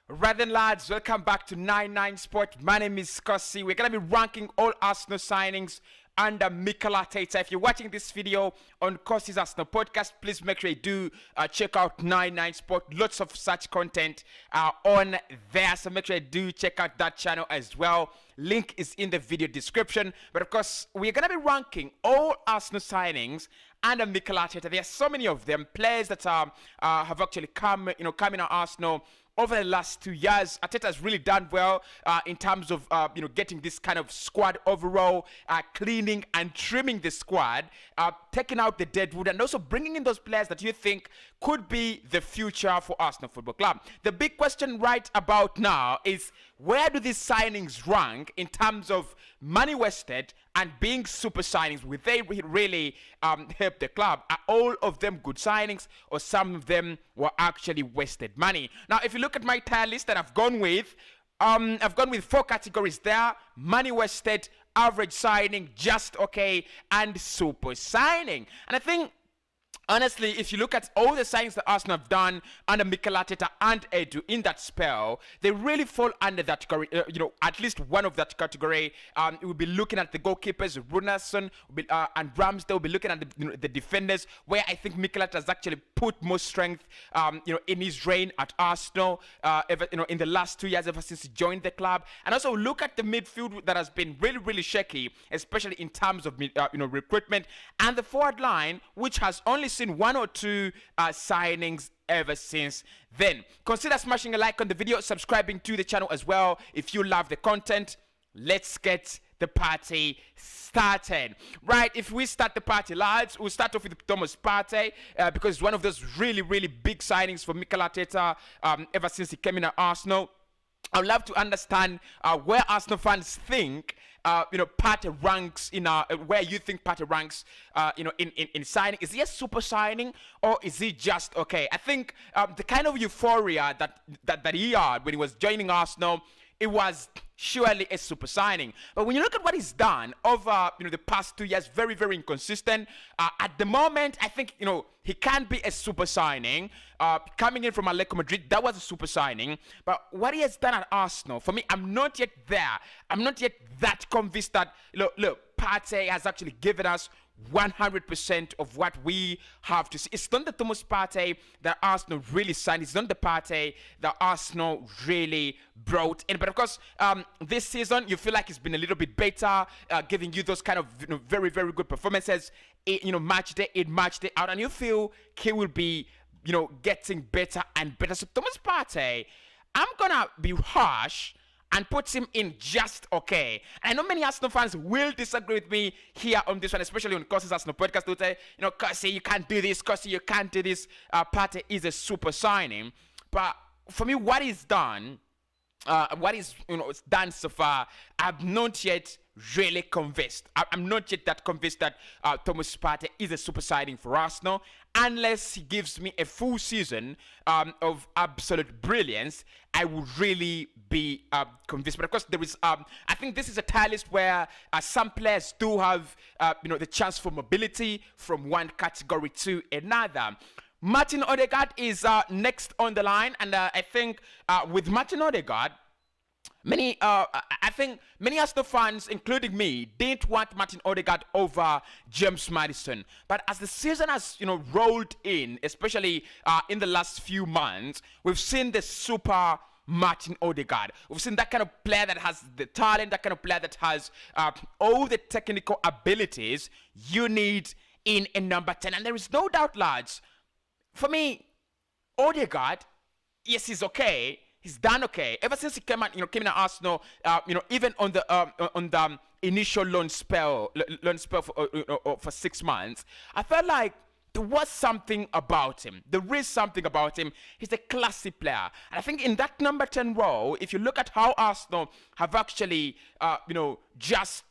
Right then, lads, welcome back to 99 Sport. My name is Cossy. We're going to be ranking all Arsenal signings under Mikel Arteta. If you're watching this video on Cossy's Arsenal podcast, please make sure you do check out 99 Sport. Lots of such content on there, so make sure you do check out that channel as well. Link is in the video description. But of course, we're going to be ranking all Arsenal signings under Mikel Arteta. There are so many of them, players that have actually come in at Arsenal over the last 2 years. Arteta has really done well in terms of getting this kind of squad overall, cleaning and trimming the squad, taking out the deadwood, and also bringing in those players that you think could be the future for Arsenal Football Club. The big question right about now is, where do these signings rank in terms of money wasted and being super signings? Will they really help the club? Are all of them good signings, or some of them were actually wasted money? Now, if you look at my tier list that I've gone with 4 categories there: money wasted, average signing, just okay, and super signing. And I think, honestly, if you look at all the signings that Arsenal have done under Mikel Arteta and Edu in that spell, they really fall under that category, at least one of that category. We'll be looking at the goalkeepers, Runarsson and Ramsdale. We'll be looking at the defenders, where I think Mikel Arteta has actually put more strength, in his reign at Arsenal, in the last 2 years, ever since he joined the club. And also look at the midfield that has been really, really shaky, especially in terms of recruitment, and the forward line, which has only seen 1 or 2 signings ever since then. Consider smashing a like on the video, subscribing to the channel as well if you love the content. Let's get the party started. Right, if we start the party, lads, we'll start off with Thomas Partey, because it's one of those really, really big signings for Mikel Arteta ever since he came in at Arsenal. I'd love to understand where Arsenal fans think Partey ranks in where you think Partey ranks in signing. Is he a super signing, or is he just okay? I think the kind of euphoria that he had when he was joining Arsenal, it was surely a super signing. But when you look at what he's done over the past 2 years, very, very inconsistent. At the moment, I think he can be a super signing. Coming in from Atletico Madrid, that was a super signing. But what he has done at Arsenal, for me, I'm not yet there. I'm not yet that convinced that look, Partey has actually given us 100% of what we have to see. It's not the Thomas Partey that Arsenal really signed. It's not the Partey that Arsenal really brought in. But of course, this season you feel like it's been a little bit better, giving you those kind of very, very good performances. Match day in, match day out, and you feel he will be getting better and better. So Thomas Partey, I'm gonna be harsh and puts him in just okay. I know many Arsenal fans will disagree with me here on this one, especially on Cossy's Arsenal podcast. They'll say, Cossy, you can't do this. Cossy, you can't do this. Partey is a super signing. But for me, what he's done, done so far, I'm not yet really convinced. I'm not yet that convinced that Thomas Partey is a super signing for Arsenal, unless he gives me a full season of absolute brilliance. I would really be convinced. But of course, there is. I think this is a tier list where some players do have, the chance for mobility from one category to another. Martin Odegaard is next on the line, and I think with Martin Odegaard, I think many Arsenal fans, including me, didn't want Martin Odegaard over James Maddison. But as the season has, rolled in, especially in the last few months, we've seen the super Martin Odegaard. We've seen that kind of player that has the talent, that kind of player that has all the technical abilities you need in a number 10. And there is no doubt, lads, for me, Odegaard, yes, he's okay. He's done okay ever since he came in at Arsenal. Even on the initial loan spell for 6 months, I felt like there was something about him. There is something about him. He's a classy player, and I think in that number 10 role, if you look at how Arsenal have actually, just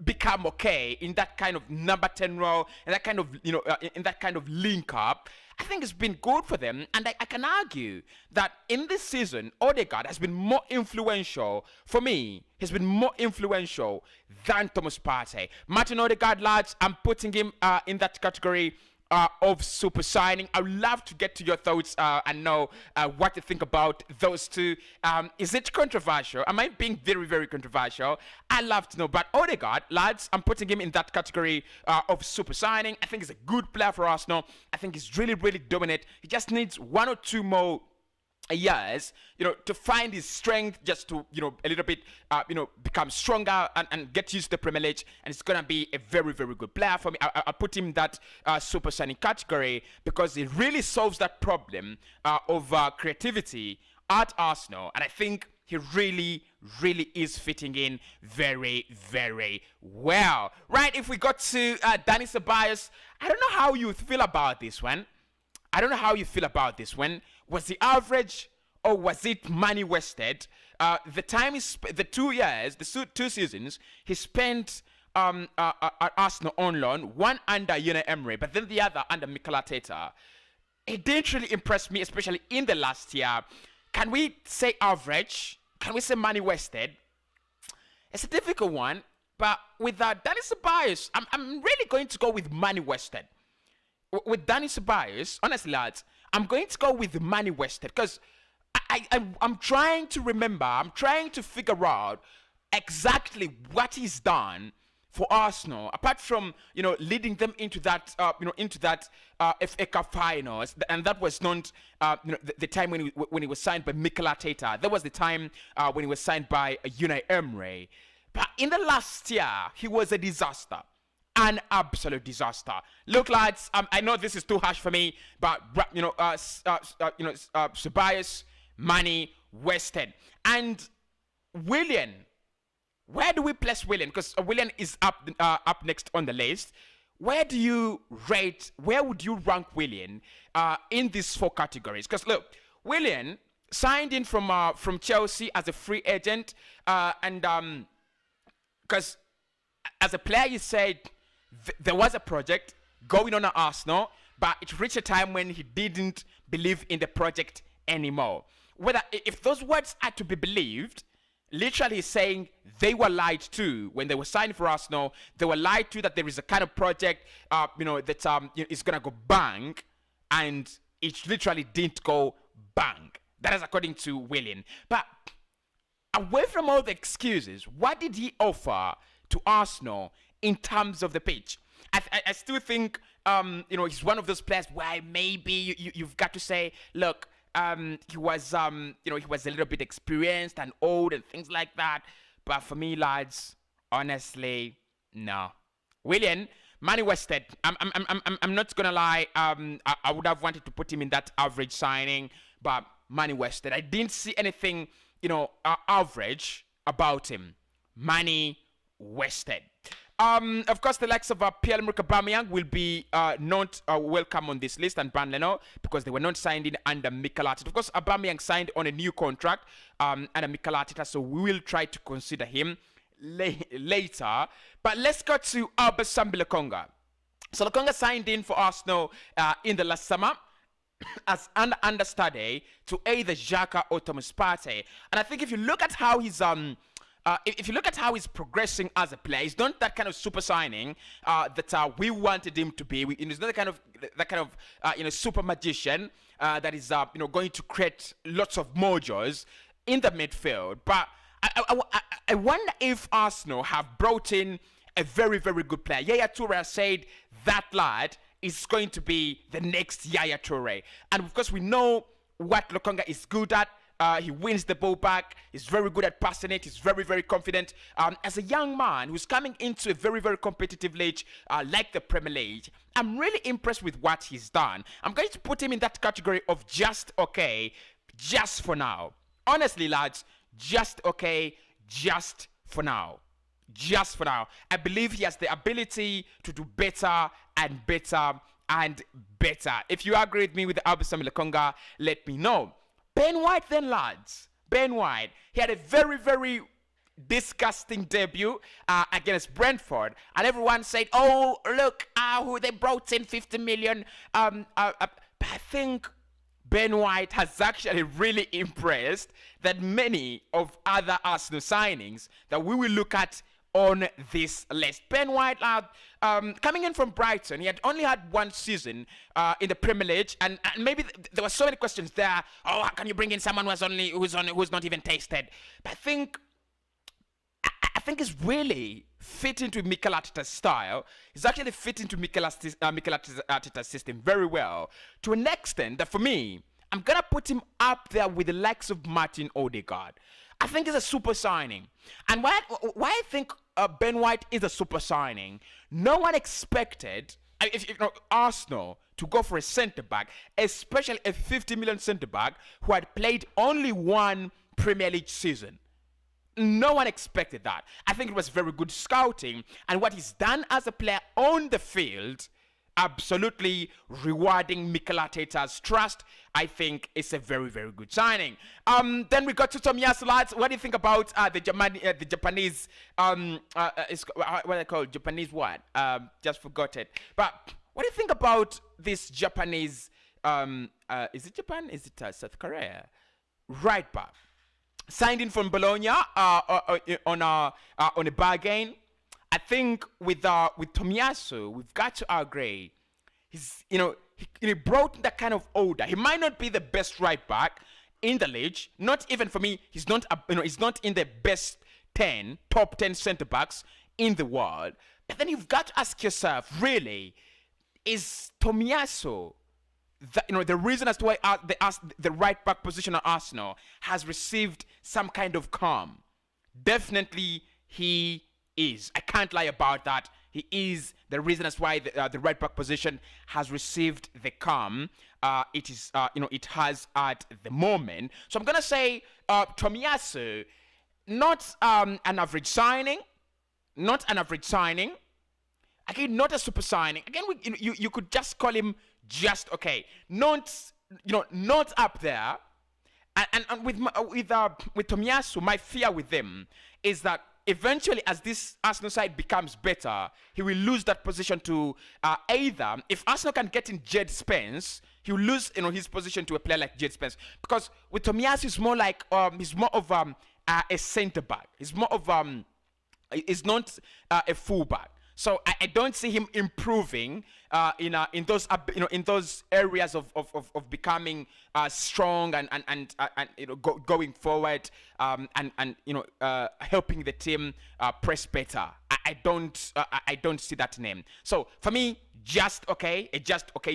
become okay in that kind of number 10 role, and that kind of in that kind of link up, I think it's been good for them. And I can argue that in this season, Odegaard has been more influential for me. He's been more influential than Thomas Partey. Martin Odegaard, lads, I'm putting him in that category of super signing. I would love to get to your thoughts and know what you think about those two. Is it controversial? Am I being very, very controversial? I'd love to know. But Odegaard, lads, I'm putting him in that category of super signing. I think he's a good player for Arsenal. I think he's really, really dominant. He just needs one or two more years, to find his strength, just to, a little bit, become stronger and get used to the Premier League. And it's going to be a very, very good player for me. I'll put him in that super signing category because it really solves that problem of creativity at Arsenal. And I think he really, really is fitting in very, very well. Right, if we got to Dani Ceballos, I don't know how you feel about this one. Was the average or was it money wasted? The 2 years, the 2 seasons he spent at Arsenal on loan, one under Unai Emery, but then the other under Mikel Arteta. It didn't really impress me, especially in the last year. Can we say average? Can we say money wasted? It's a difficult one, but with Dani Ceballos, I'm really going to go with money wasted. With Dani Ceballos, honestly, lads, I'm going to go with money wasted because I'm trying to remember, I'm trying to figure out exactly what he's done for Arsenal, apart from leading them into that FA Cup finals, and that was not the time when he was signed by Mikel Arteta. That was the time when he was signed by Unai Emery. But in the last year, he was a disaster. An absolute disaster. Look, lads, I know this is too harsh for me, but Ceballos, money wasted. And Willian, where do we place Willian? Because Willian is up next on the list. Where would you rank Willian in these 4 categories? Because look, Willian signed in from Chelsea as a free agent, and because as a player, you said there was a project going on at Arsenal, but it reached a time when he didn't believe in the project anymore. If those words are to be believed, literally saying they were lied to when they were signed for Arsenal. They were lied to that there is a kind of project, that is gonna go bang, and it literally didn't go bang. That is according to Willian. But away from all the excuses, what did he offer to Arsenal in terms of the pitch? I still think he's one of those players where maybe you've got to say, look, he was a little bit experienced and old and things like that. But for me, lads, honestly, no. Willian, money wasted. I'm not gonna lie. I would have wanted to put him in that average signing, but money wasted. I didn't see anything average about him. Money wasted. Of course, the likes of Pierre-Emerick Aubameyang will be not welcome on this list, and Burnley because they were not signed in under Mikel Arteta. Of course, Aubameyang signed on a new contract under Mikel Arteta, so we will try to consider him later. But let's go to Albert Sambi Lokonga. So Lokonga signed in for Arsenal in the last summer as an understudy to either Xhaka or Thomas Partey. And I think if you look at how he's progressing as a player, he's not that kind of super signing that we wanted him to be. He's not that kind of super magician that is going to create lots of mojos in the midfield. But I wonder if Arsenal have brought in a very, very good player. Yaya Toure said that lad is going to be the next Yaya Toure. And of course, we know what Lokonga is good at. He wins the ball back. He's very good at passing it. He's very, very confident. As a young man who's coming into a very, very competitive league like the Premier League, I'm really impressed with what he's done. I'm going to put him in that category of just okay, just for now. Honestly, lads, just okay, just for now. Just for now. I believe he has the ability to do better and better and better. If you agree with me with Albert Sambi Lokonga, let me know. Ben White then, lads. Ben White. He had a very, very disgusting debut against Brentford. And everyone said, oh, look, who they brought in 50 million. But I think Ben White has actually really impressed that many of other Arsenal signings that we will look at on this list. Ben White, coming in from Brighton, he had only had one season in the Premier League, and maybe there were so many questions there. Oh, how can you bring in someone who's not even tasted? But I think he's really fit into Mikel Arteta's style. He's actually fit into Mikel Arteta's system very well, to an extent that for me, I'm going to put him up there with the likes of Martin Odegaard. I think he's a super signing. And why I think Ben White is a super signing, no one expected Arsenal to go for a centre-back, especially a 50 million centre-back who had played only one Premier League season. No one expected that. I think it was very good scouting, and what he's done as a player on the field, absolutely rewarding Mikel Arteta's trust. I think it's a very, very good signing. Then we got to Tomiyasu, lads. What do you think about the Japanese? What are they called? Japanese what? Just forgot it. But what do you think about this Japanese? Is it Japan? Is it South Korea? Right back. Signed in from Bologna on a bargain. I think with Tomiyasu, we've got to agree. He brought that kind of order. He might not be the best right back in the league. Not even for me. He's not in the best top 10 centre backs in the world. But then you've got to ask yourself, really, is Tomiyasu the reason as to why the right back position at Arsenal has received some kind of calm? Definitely he is. I can't lie about that. He is the reason as why the right back position has received the calm it has at the moment. So I'm gonna say Tomiyasu, not an average signing, Again, not a super signing. Again, you could just call him just okay. Not up there. And with Tomiyasu, my fear with him is that eventually, as this Arsenal side becomes better, he will lose that position to either, if Arsenal can get in Jed Spence, he will lose his position to a player like Jed Spence. Because with Tomiyasu, it's more like he's more of a centre back. He's more of he's not a full back. So I don't see him improving in those areas of becoming strong and going forward and helping the team press better. I don't see that name. So for me, just okay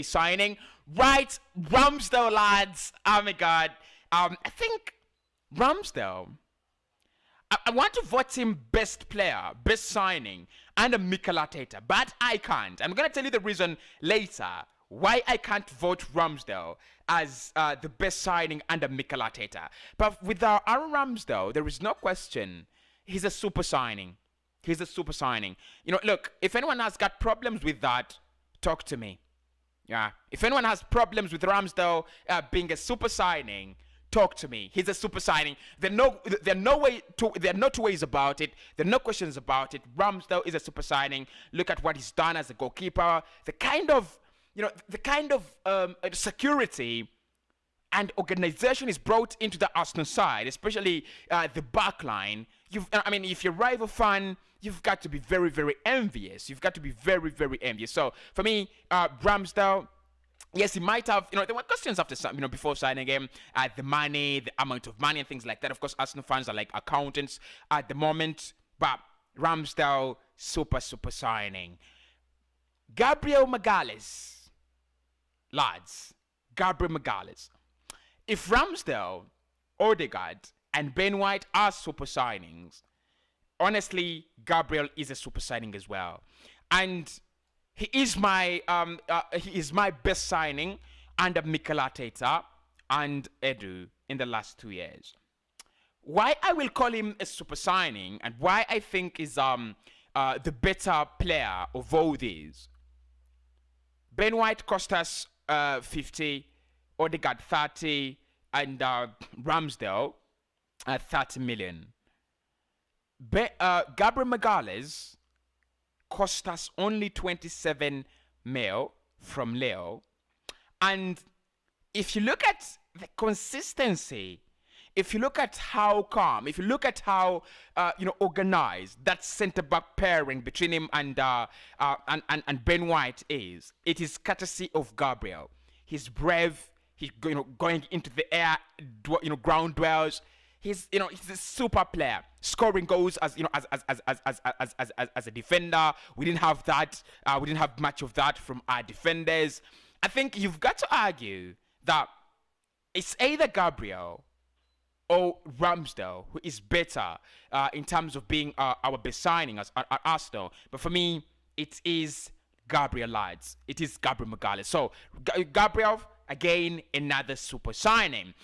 signing. Right, Ramsdale, lads. Oh my God. I think Ramsdale, I want to vote him best player, best signing, under Mikel Arteta, but I can't. I'm going to tell you the reason later why I can't vote Ramsdale as the best signing under Mikel Arteta. But with Aaron Ramsdale, there is no question he's a super signing. He's a super signing. Look, if anyone has got problems with that, talk to me. Yeah. If anyone has problems with Ramsdale being a super signing, talk to me. He's a super signing. There are no two ways about it. There are no questions about it. Ramsdale is a super signing. Look at what he's done as a goalkeeper. The kind of security and organization is brought into the Arsenal side, especially the back line. If you're a rival fan, you've got to be very, very envious. You've got to be very, very envious. So for me, Ramsdale, yes, he might have, there were questions after some, before signing him, the money, the amount of money and things like that. Of course, Arsenal fans are like accountants at the moment, but Ramsdale, super signing. Gabriel Magalhaes, lads, Gabriel Magalhaes. If Ramsdale, Odegaard, and Ben White are super signings, honestly, Gabriel is a super signing as well. And he is my best signing under Mikel Arteta and Edu in the last 2 years. Why I will call him a super signing and why I think is the better player of all these. Ben White cost us 50, Odegaard 30, and Ramsdale 30 million. Gabriel Magalhaes cost us only 27 mil from Leo. And if you look at the consistency, if you look at how calm, if you look at how organized that centre back pairing between him and Ben White is, it is courtesy of Gabriel. He's brave. He's going into the air, ground dwells. He's a super player, scoring goals as a defender. We didn't have that. We didn't have much of that from our defenders. I think you've got to argue that it's either Gabriel or Ramsdale who is better in terms of being our best signing at Arsenal. But for me, it is Gabriel, lads. It is Gabriel Magalhaes. So Gabriel, again, another super signing.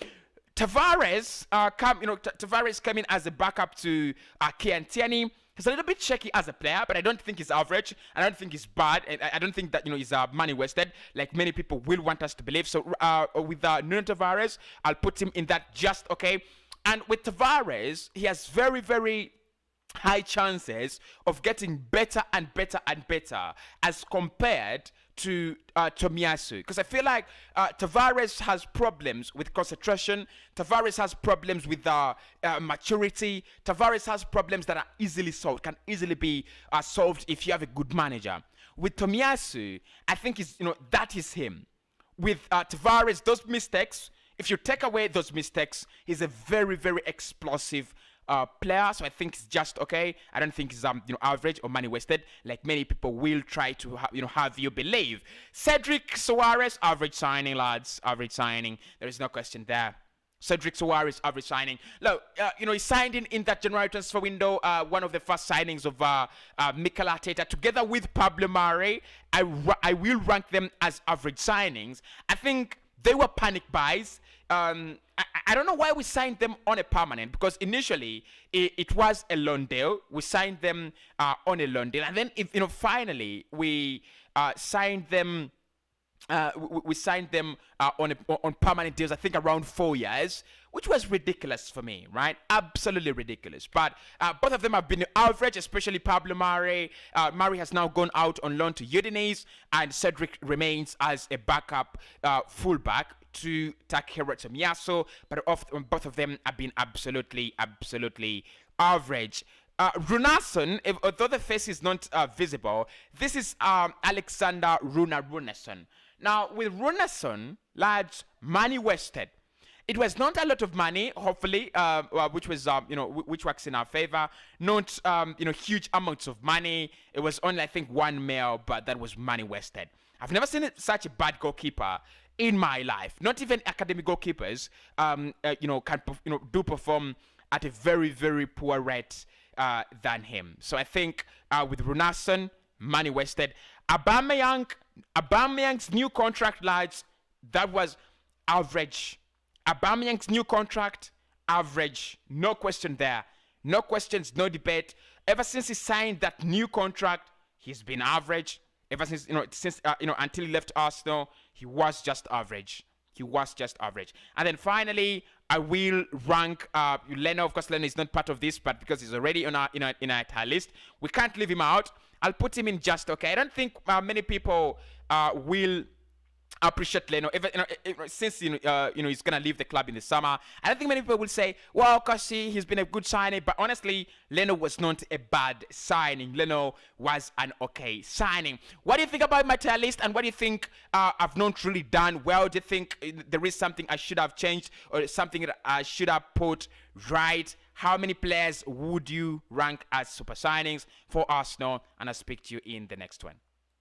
Tavares, Tavares coming as a backup to Kian Tierney. He's a little bit shaky as a player, but I don't think he's average. I don't think he's bad. I don't think that he's money wasted, like many people will want us to believe. So with Nuno Tavares, I'll put him in that just okay. And with Tavares, he has very, very high chances of getting better and better and better as compared to Tomiyasu, because I feel like Tavares has problems with concentration. Tavares has problems with maturity. Tavares has problems that are easily solved, can easily be solved if you have a good manager. With Tomiyasu, I think that is him. With Tavares, those mistakes, if you take away those mistakes, he's a very, very explosive player, so I think it's just okay. I don't think it's average or money wasted, like many people will try to have you believe. Cedric Soares, average signing, lads, average signing. There is no question there. Cedric Soares, average signing. Look, he signed in that January transfer window, one of the first signings of Mikel Arteta, together with Pablo Mari. I will rank them as average signings. I think they were panic buys. I don't know why we signed them on a permanent, because initially it was a loan deal. We signed them on a loan deal, and then finally we signed them. We signed them on permanent deals. I think around 4 years, which was ridiculous for me, right? Absolutely ridiculous. But both of them have been average, especially Pablo Mari. Mari has now gone out on loan to Udinese, and Cedric remains as a backup fullback to Takehiro Tomiyasu. But both of them have been absolutely average. Runarsson, although the face is not visible, this is Alexander Runarsson. Now, with Runarsson, lads, money wasted. It was not a lot of money, hopefully, which was which works in our favor. Not huge amounts of money. It was only, I think, 1 mil, but that was money wasted. I've never seen such a bad goalkeeper in my life. Not even academic goalkeepers, can do perform at a very, very poor rate than him. So I think with Runarsson, money wasted. Aubameyang's new contract, lads, that was average. Aubameyang's new contract, average. No question there. No questions, no debate. Ever since he signed that new contract, he's been average. Ever since, until he left Arsenal, he was just average. He was just average. And then finally, I will rank Leno. Of course, Leno is not part of this, but because he's already on our entire list, we can't leave him out. I'll put him in just okay. I don't think many people will appreciate Leno, since he's gonna leave the club in the summer. I don't think many people will say, well, Cossy, he's been a good signing, but honestly, Leno was not a bad signing. Leno was an okay signing. What do you think about my tier list, and what do you think I've not really done well? Do you think there is something I should have changed, or something that I should have put right? How many players would you rank as super signings for Arsenal? And I'll speak to you in the next one.